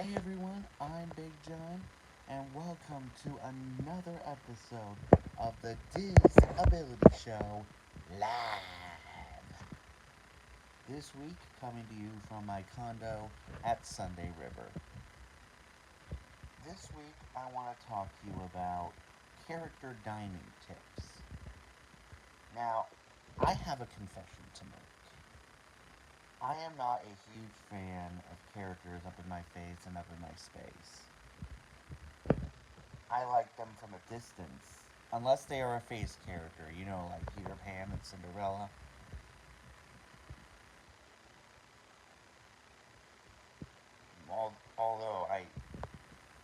Hey everyone, I'm Big John, and welcome to another episode of the Disability Show live. This week, coming to you from my condo at Sunday River. This week, I want to talk to you about character dining tips. Now, I have a confession to make. I am not a huge fan of characters up in my face and up in my space. I like them from a distance. Unless they are a face character, like Peter Pan and Cinderella.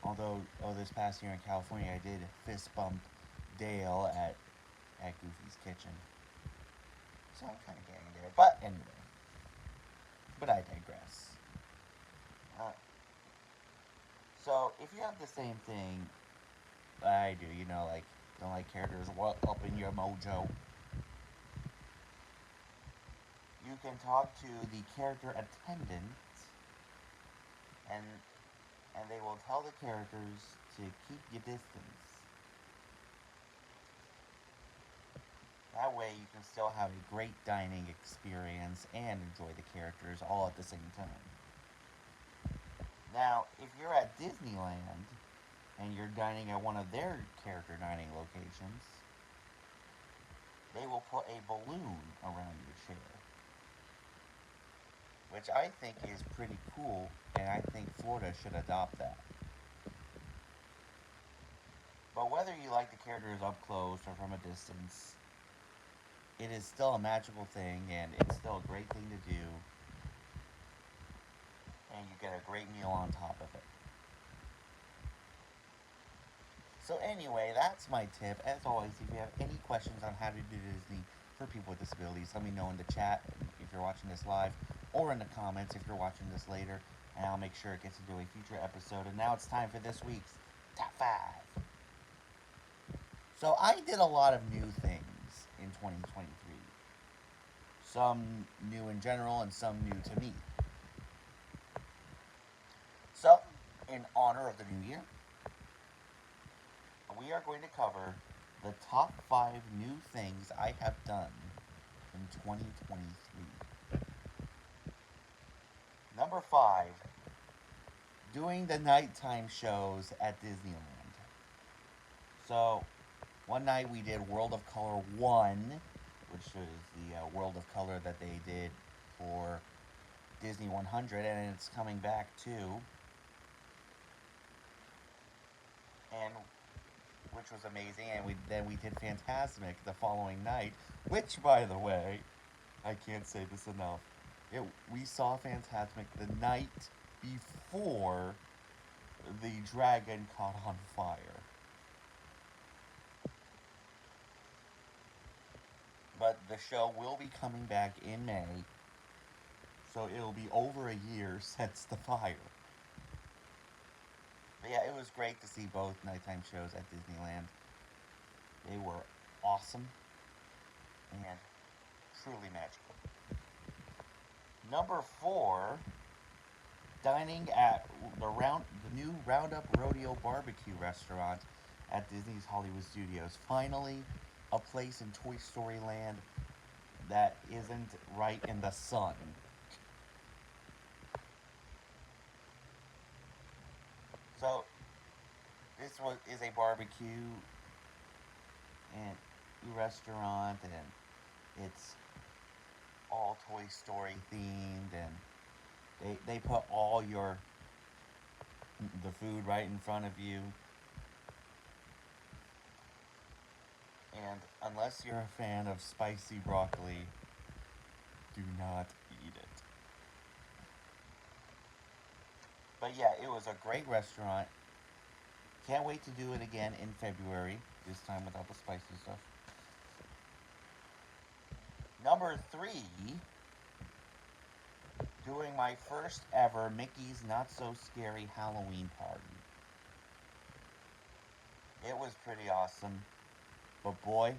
Although this past year in California, I did fist bump Dale at Goofy's Kitchen. So I'm kind of getting there. But anyway, I digress. Uh, so if you have the same thing I do, like don't like characters up in your mojo, you can talk to the character attendant and they will tell the characters to keep your distance. That way you can still have a great dining experience and enjoy the characters all at the same time. Now, if you're at Disneyland and you're dining at one of their character dining locations, they will put a balloon around your chair, which I think is pretty cool, and I think Florida should adopt that. But whether you like the characters up close or from a distance, it is still a magical thing, and it's still a great thing to do, and you get a great meal on top of it. So anyway, that's my tip. As always, if you have any questions on how to do Disney for people with disabilities, let me know in the chat if you're watching this live, or in the comments if you're watching this later, and I'll make sure it gets into a future episode. And now it's time for this week's Top 5. So I did a lot of new things in 2023. Some new in general and some new to me. So, in honor of the new year, we are going to cover the top 5 new things I have done in 2023. Number 5, doing the nighttime shows at Disneyland. So, one night we did World of Color 1, which is the World of Color that they did for Disney 100, and it's coming back too. And which was amazing, and we did Fantasmic the following night, which, by the way, I can't say this enough. We saw Fantasmic the night before the dragon caught on fire. But the show will be coming back in May, so it'll be over a year since the fire. But yeah, it was great to see both nighttime shows at Disneyland. They were awesome and truly magical. Number 4, dining at the new Roundup Rodeo Barbecue restaurant at Disney's Hollywood Studios. Finally, a place in Toy Story Land that isn't right in the sun. So, this is a barbecue and restaurant, and it's all Toy Story themed, and they put all the food right in front of you. And unless you're a fan of spicy broccoli, do not eat it. But yeah, it was a great restaurant. Can't wait to do it again in February, this time without the spicy stuff. Number 3, doing my first ever Mickey's Not So Scary Halloween party. It was pretty awesome, but boy,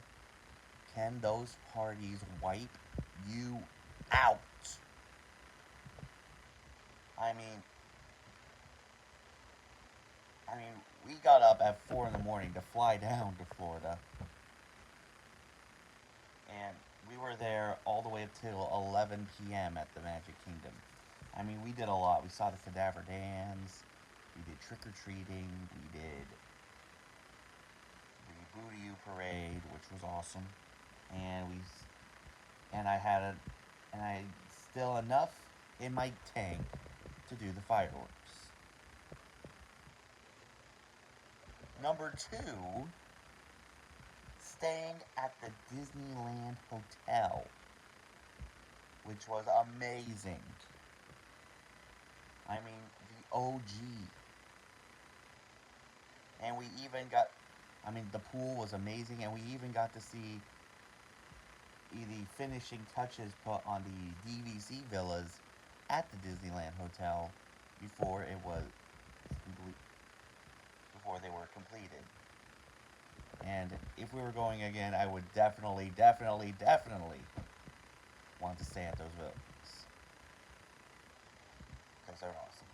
can those parties wipe you out. I mean, got up at 4 in the morning to fly down to Florida. And we were there all the way up till 11 p.m. at the Magic Kingdom. I mean, we did a lot. We saw the cadaver dance. We did trick-or-treating. We did the Booty You Parade, which was awesome. And I still enough in my tank to do the fireworks. Number two, staying at the Disneyland Hotel, which was amazing. I mean, the OG. And we even got, the pool was amazing, and we even got to see the finishing touches put on the DVC villas at the Disneyland Hotel before before they were completed. And if we were going again, I would definitely want to stay at those villas because they're awesome.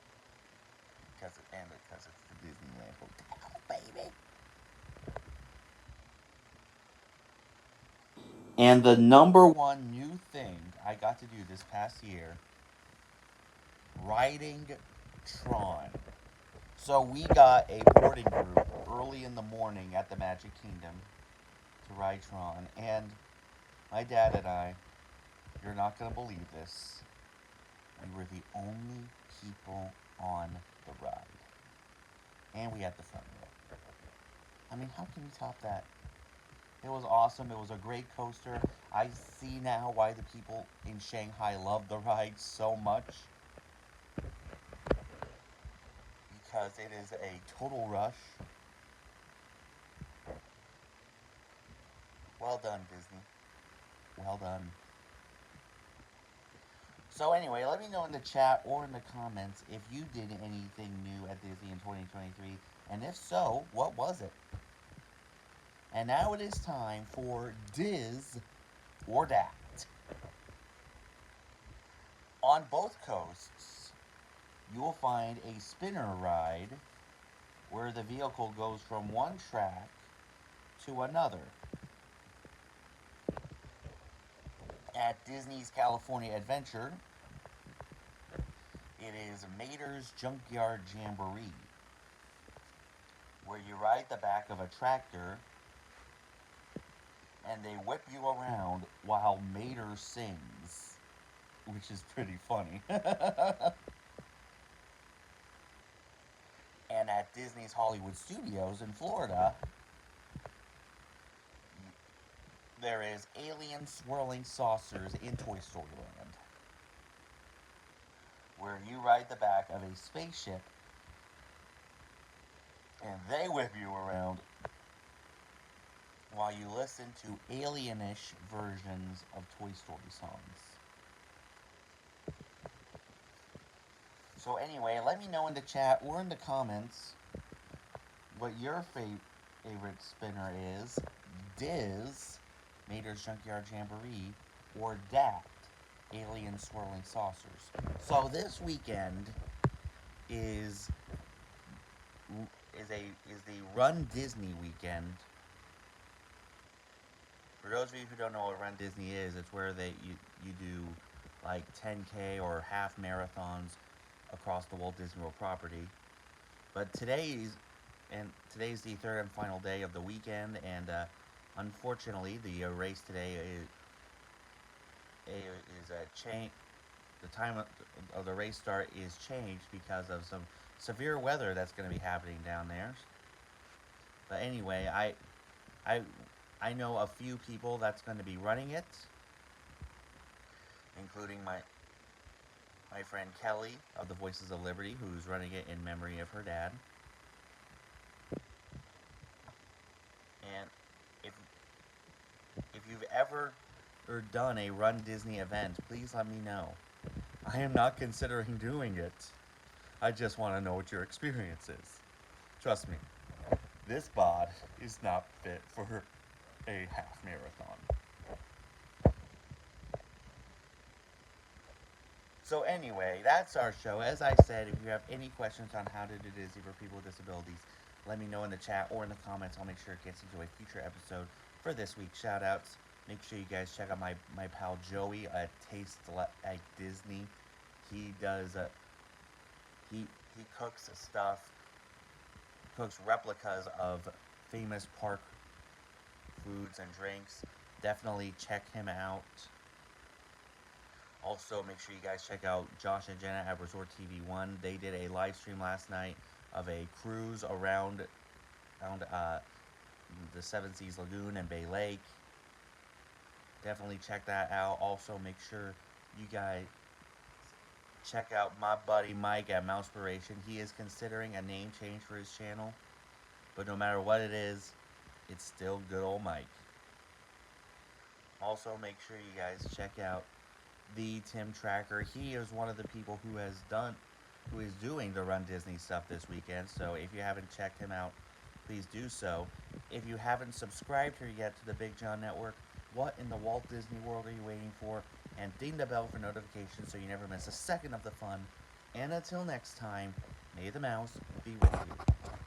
Because it's the Disneyland Hotel, baby. And the number one new thing I got to do this past year, riding Tron. So we got a boarding group early in the morning at the Magic Kingdom to ride Tron. And my dad and I, you're not going to believe this, we were the only people on the ride. And we had the front row. I mean, how can you top that? It was awesome. It was a great coaster. I see now why the people in Shanghai love the ride so much. Because it is a total rush. Well done, Disney. Well done. So anyway, let me know in the chat or in the comments if you did anything new at Disney in 2023. And if so, what was it? And now it is time for DIS or DAT. On both coasts, you will find a spinner ride where the vehicle goes from one track to another. At Disney's California Adventure, it is Mater's Junkyard Jamboree, where you ride the back of a tractor and they whip you around while Mater sings, which is pretty funny. And at Disney's Hollywood Studios in Florida, there is Alien Swirling Saucers in Toy Story Land, where you ride the back of a spaceship and they whip you around while you listen to alienish versions of Toy Story songs. So anyway, let me know in the chat or in the comments what your favorite spinner is. DIS, Mater's Junkyard Jamboree, or DAT, Alien Swirling Saucers. So this weekend is the Run Disney weekend. For those of you who don't know what Run Disney is, it's where you do like 10K or half marathons across the Walt Disney World property. But today's the third and final day of the weekend, and unfortunately, the race today is change. The time of the race start is changed because of some severe weather that's going to be happening down there. But anyway, I know a few people that's going to be running it, including my friend Kelly of the Voices of Liberty, who's running it in memory of her dad. And if you've ever done a Run Disney event, please let me know. I am not considering doing it. I just want to know what your experience is. Trust me, this bod is not fit for a half marathon. So anyway, that's our show. As I said, if you have any questions on how to do Disney for people with disabilities, let me know in the chat or in the comments. I'll make sure it gets into a future episode for this week's shoutouts. Make sure you guys check out my pal Joey at Taste Like Disney. He does he cooks stuff, cooks replicas of famous park foods and drinks. Definitely check him out. Also, make sure you guys check out Josh and Jenna at Resort TV 1. They did a live stream last night of a cruise around the Seven Seas Lagoon and Bay Lake. Definitely check that out. Also, make sure you guys check out my buddy Mike at Mousepiration. He is considering a name change for his channel, but no matter what it is, it's still good old Mike. Also, make sure you guys check out the Tim Tracker. He is one of the people who is doing the Run Disney stuff this weekend. So if you haven't checked him out, please do so. If you haven't subscribed here yet to the Big John Network, what in the Walt Disney World are you waiting for? And ding the bell for notifications so you never miss a second of the fun. And until next time, may the mouse be with you.